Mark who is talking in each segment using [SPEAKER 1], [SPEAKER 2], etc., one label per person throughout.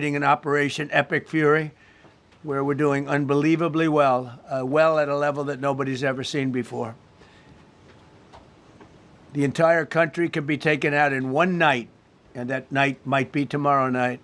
[SPEAKER 1] operating an Operation Epic Fury, where we're doing unbelievably well, well at a level that nobody's ever seen before. The entire country can be taken out in one night, and that night might be tomorrow night.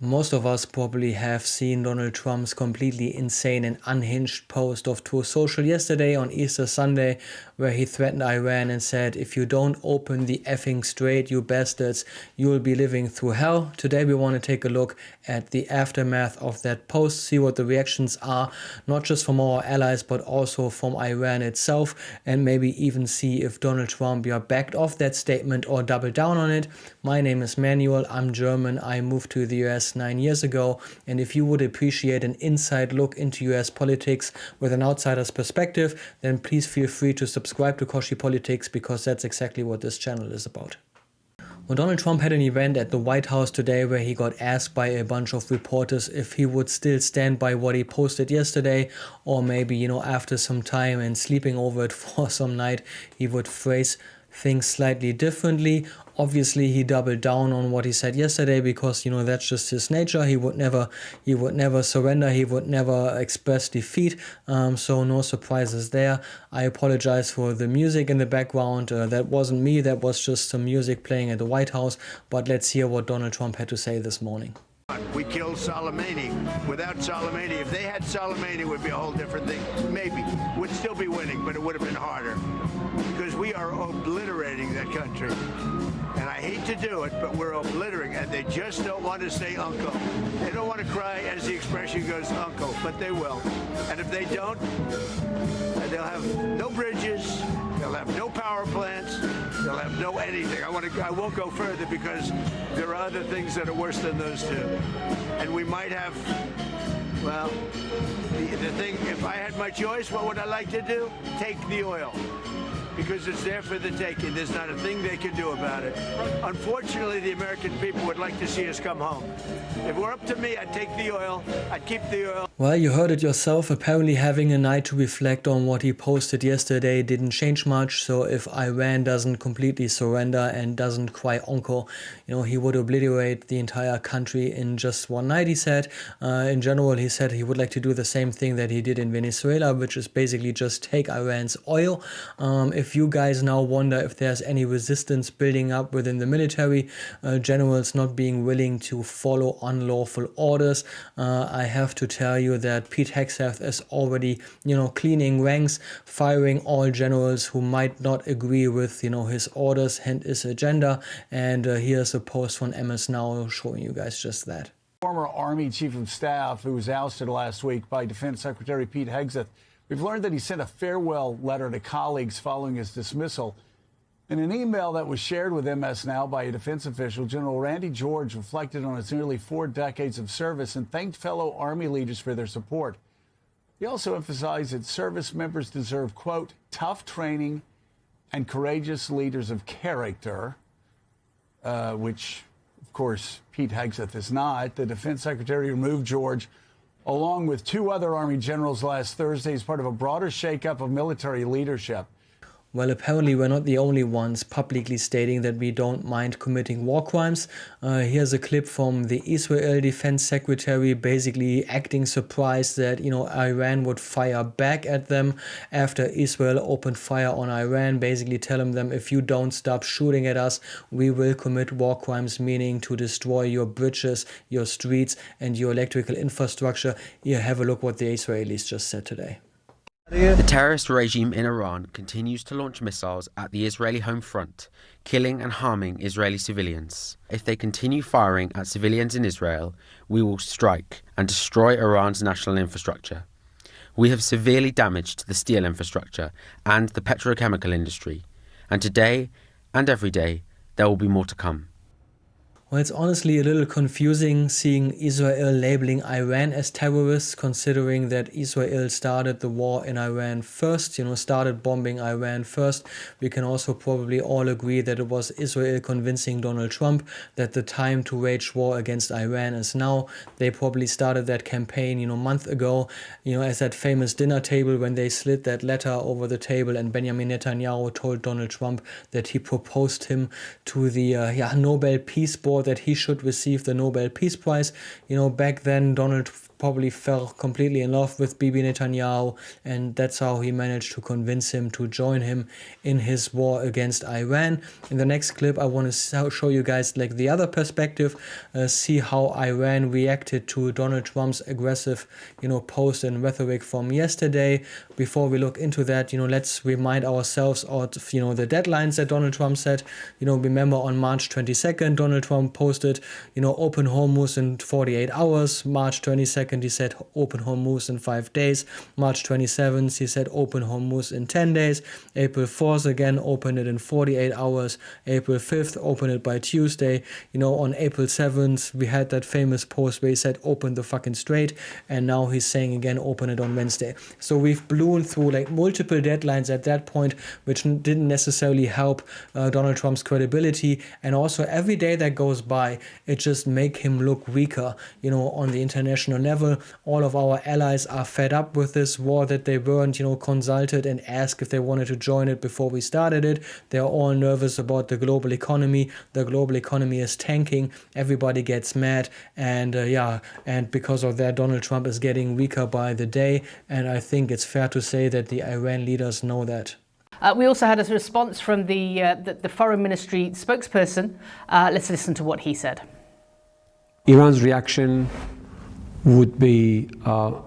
[SPEAKER 2] Most of us probably have seen Donald Trump's completely insane and unhinged post of Truth Social yesterday on Easter Sunday, where he threatened Iran and said, if you don't open the effing strait, you bastards, you will be living through hell. Today we want to take a look at the aftermath of that post, see what the reactions are, not just from our allies, but also from Iran itself, and maybe even see if Donald Trump backed off that statement or doubled down on it. My name is Manuel, I'm German, I moved to the US 9 years ago, and if you would appreciate an inside look into US politics with an outsider's perspective, then please feel free to subscribe to Koschi-Politics, because that's exactly what this channel is about. Well, Donald Trump had an event at the White House today where he got asked by a bunch of reporters if he would still stand by what he posted yesterday, or maybe, after some time and sleeping over it for some night, he would phrase things slightly differently. Obviously, he doubled down on what he said yesterday because, that's just his nature. He would never surrender. He would never express defeat. So no surprises there. I apologize for the music in the background. That wasn't me. That was just some music playing at the White House. But let's hear what Donald Trump had to say this morning.
[SPEAKER 3] We killed Soleimani. Without Soleimani, if they had Soleimani, it would be a whole different thing. Maybe. We'd still be winning, but it would have been harder. Because we are obliterating that country. And I hate to do it, but we're obliterating, and they just don't want to say uncle. They don't want to cry, as the expression goes, uncle, but they will. And if they don't, they'll have no bridges, they'll have no power plants, they'll have no anything. I won't go further because there are other things that are worse than those two. And we might have, well, the thing, if I had my choice, what would I like to do? Take the oil. Because it's there for the taking. There's not a thing they can do about it. Unfortunately, the American people would like to see us come home. If it were up to me, I'd take the oil. I'd keep the oil.
[SPEAKER 2] Well, you heard it yourself. Apparently having a night to reflect on what he posted yesterday didn't change much. So if Iran doesn't completely surrender and doesn't cry uncle, he would obliterate the entire country in just one night, he said. In general, he said he would like to do the same thing that he did in Venezuela, which is basically just take Iran's oil. If you guys now wonder if there's any resistance building up within the military, generals not being willing to follow unlawful orders, I have to tell you that Pete Hegseth is already, cleaning ranks, firing all generals who might not agree with, his orders and his agenda. And here's a post from MS Now showing you guys just that.
[SPEAKER 4] Former Army Chief of Staff who was ousted last week by Defense Secretary Pete Hegseth. We've learned that he sent a farewell letter to colleagues following his dismissal. In an email that was shared with MS Now by a defense official, General Randy George reflected on his nearly 4 decades of service and thanked fellow Army leaders for their support. He also emphasized that service members deserve, quote, tough training and courageous leaders of character, which, of course, Pete Hegseth is not. The defense secretary removed George along with 2 other Army generals last Thursday as part of a broader shakeup of military leadership.
[SPEAKER 2] Well, apparently we're not the only ones publicly stating that we don't mind committing war crimes. Here's a clip from the Israel Defense Secretary basically acting surprised that, Iran would fire back at them after Israel opened fire on Iran, basically telling them, if you don't stop shooting at us, we will commit war crimes, meaning to destroy your bridges, your streets, and your electrical infrastructure. Here, have a look what the Israelis just said today.
[SPEAKER 5] The terrorist regime in Iran continues to launch missiles at the Israeli home front, killing and harming Israeli civilians. If they continue firing at civilians in Israel, we will strike and destroy Iran's national infrastructure. We have severely damaged the steel infrastructure and the petrochemical industry, and today and every day there will be more to come.
[SPEAKER 2] Well, it's honestly a little confusing seeing Israel labeling Iran as terrorists, considering that Israel started the war in Iran first, started bombing Iran first. We can also probably all agree that it was Israel convincing Donald Trump that the time to wage war against Iran is now. They probably started that campaign, a month ago, as that famous dinner table when they slid that letter over the table and Benjamin Netanyahu told Donald Trump that he proposed him to the Nobel Peace Board about that he should receive the Nobel Peace Prize. Back then Donald probably fell completely in love with Bibi Netanyahu, and that's how he managed to convince him to join him in his war against Iran. In the next clip, I want to show you guys like the other perspective, see how Iran reacted to Donald Trump's aggressive, post and rhetoric from yesterday. Before we look into that, let's remind ourselves of, the deadlines that Donald Trump set. Remember on March 22nd, Donald Trump posted, open Hormuz in 48 hours. March 22nd, he said open Hormuz in 5 days. March 27th, he said open Hormuz in 10 days. April 4th, again, open it in 48 hours. April 5th, open it by Tuesday. On April 7th, we had that famous post where he said open the fucking strait. And now he's saying again, open it on Wednesday. So we've blown through like multiple deadlines at that point, which didn't necessarily help Donald Trump's credibility. And also every day that goes by, it just make him look weaker, on the international level. All of our allies are fed up with this war that they weren't, consulted and asked if they wanted to join it before we started it. They're all nervous about the global economy. The global economy is tanking. Everybody gets mad. And and because of that, Donald Trump is getting weaker by the day. And I think it's fair to say that the Iran leaders know that.
[SPEAKER 6] We also had a response from the foreign ministry spokesperson. Let's listen to what he said.
[SPEAKER 7] Iran's reaction would be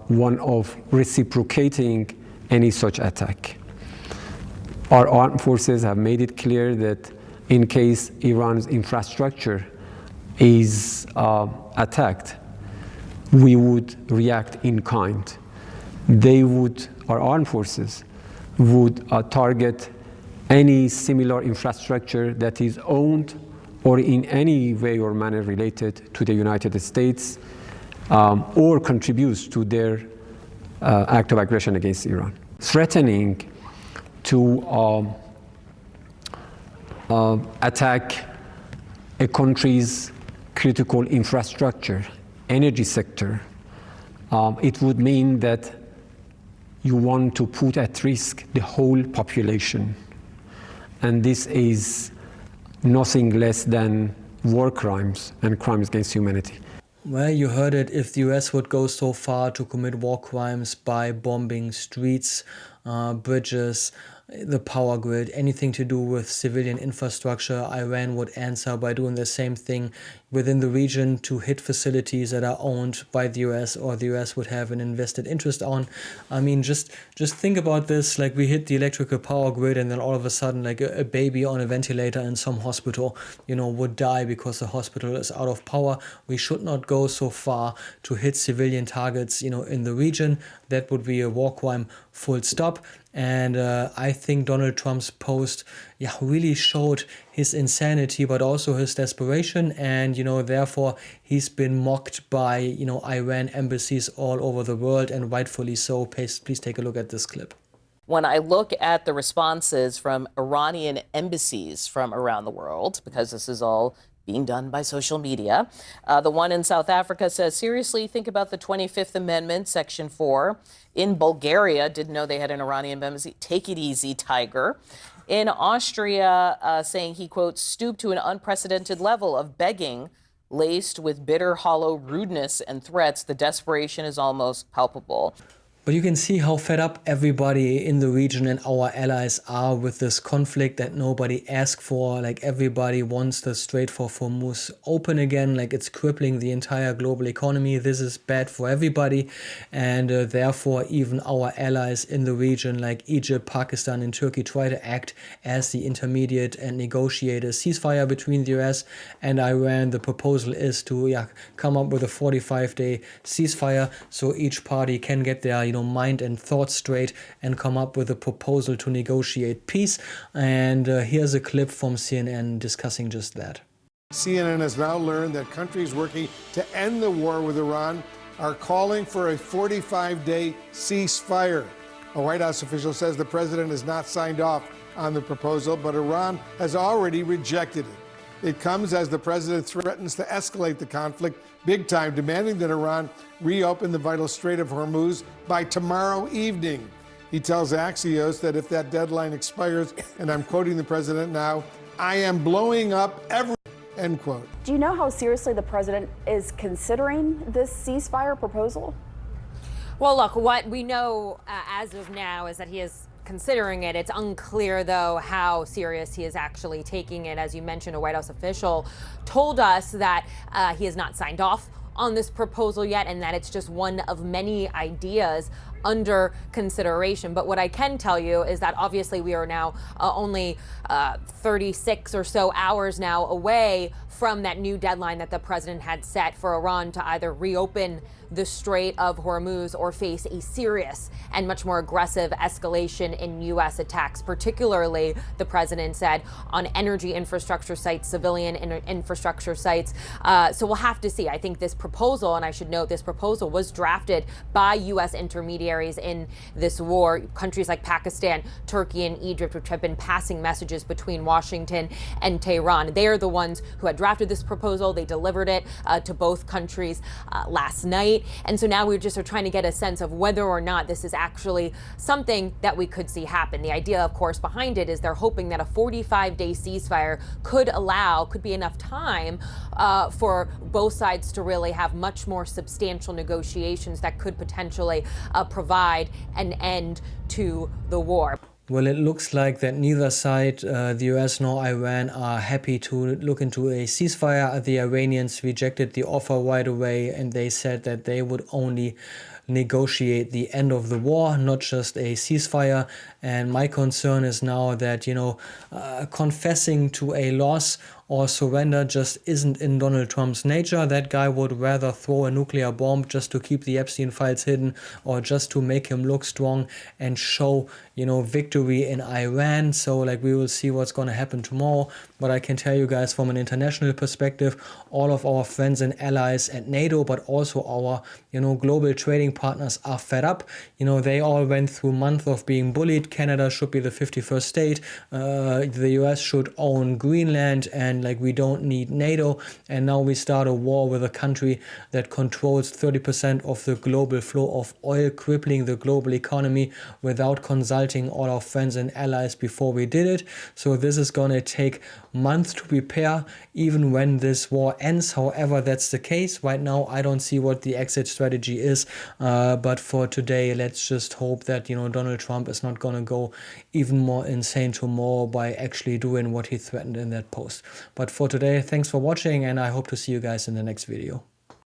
[SPEAKER 7] one of reciprocating any such attack. Our armed forces have made it clear that in case Iran's infrastructure is attacked, we would react in kind. Our armed forces would target any similar infrastructure that is owned or in any way or manner related to the United States, or contributes to their act of aggression against Iran. Threatening to attack a country's critical infrastructure, energy sector, it would mean that you want to put at risk the whole population. And this is nothing less than war crimes and crimes against humanity.
[SPEAKER 2] Well, you heard it. If the US would go so far to commit war crimes by bombing streets, bridges, the power grid, anything to do with civilian infrastructure, Iran would answer by doing the same thing within the region to hit facilities that are owned by the US or the US would have an invested interest on. I mean, just think about this, like we hit the electrical power grid and then all of a sudden like a baby on a ventilator in some hospital, would die because the hospital is out of power. We should not go so far to hit civilian targets, in the region. That would be a war crime, full stop. And I think Donald Trump's post really showed his insanity, but also his desperation. And, therefore, he's been mocked by, Iran embassies all over the world, and rightfully so. Please take a look at this clip.
[SPEAKER 8] When I look at the responses from Iranian embassies from around the world, because this is all being done by social media. The one in South Africa says, seriously, think about the 25th Amendment, Section 4. In Bulgaria, didn't know they had an Iranian embassy. Take it easy, Tiger. In Austria, saying he, quote, stooped to an unprecedented level of begging, laced with bitter, hollow rudeness and threats. The desperation is almost palpable.
[SPEAKER 2] But you can see how fed up everybody in the region and our allies are with this conflict that nobody asked for. Like everybody wants the Strait for Hormuz open again, like it's crippling the entire global economy. This is bad for everybody. And therefore, even our allies in the region like Egypt, Pakistan and Turkey try to act as the intermediate and negotiate a ceasefire between the US and Iran. The proposal is to come up with a 45-day ceasefire so each party can get their mind and thoughts straight and come up with a proposal to negotiate peace. And here's a clip from CNN discussing just that.
[SPEAKER 9] CNN has now learned that countries working to end the war with Iran are calling for a 45-day ceasefire. A White House official says the president has not signed off on the proposal, but Iran has already rejected it. It comes as the president threatens to escalate the conflict big time, demanding that Iran reopen the vital Strait of Hormuz by tomorrow evening. He tells Axios that if that deadline expires, and I'm quoting the president now, I am blowing up everything end quote.
[SPEAKER 10] Do you know how seriously the president is considering this ceasefire proposal?
[SPEAKER 11] Well, look, what we know as of now is that he is considering it. It's unclear, though, how serious he is actually taking it. As you mentioned, a White House official told us that he has not signed off on this proposal yet, and that it's just one of many ideas under consideration. But what I can tell you is that obviously we are now only 36 or so hours now away from that new deadline that the president had set for Iran to either reopen the Strait of Hormuz or face a serious and much more aggressive escalation in U.S. attacks, particularly, the president said, on energy infrastructure sites, civilian infrastructure sites. So we'll have to see. I think this proposal, and I should note this proposal was drafted by U.S. intermediaries in this war, countries like Pakistan, Turkey, and Egypt, which have been passing messages between Washington and Tehran. They are the ones who had drafted this proposal. They delivered it to both countries last night. And so now we just are trying to get a sense of whether or not this is actually something that we could see happen. The idea, of course, behind it is they're hoping that a 45-day ceasefire could be enough time for both sides to really have much more substantial negotiations that could potentially provide an end to the war.
[SPEAKER 2] Well, it looks like that neither side, the US nor Iran, are happy to look into a ceasefire. The Iranians rejected the offer right away, and they said that they would only negotiate the end of the war, not just a ceasefire. And my concern is now that, confessing to a loss or surrender just isn't in Donald Trump's nature. That guy would rather throw a nuclear bomb just to keep the Epstein files hidden, or just to make him look strong and show, victory in Iran. So we will see what's going to happen tomorrow. But I can tell you guys, from an international perspective, all of our friends and allies at NATO, but also our, global trading partners are fed up. They all went through months of being bullied. Canada should be the 51st state. The US should own Greenland, and we don't need NATO. And now we start a war with a country that controls 30% of the global flow of oil, crippling the global economy without consulting all our friends and allies before we did it. So this is going to take months to prepare, even when this war ends. However, that's the case. Right now, I don't see what the exit strategy is. But for today, let's just hope that, Donald Trump is not going to go even more insane tomorrow by actually doing what he threatened in that post. But for today, thanks for watching, and I hope to see you guys in the next video.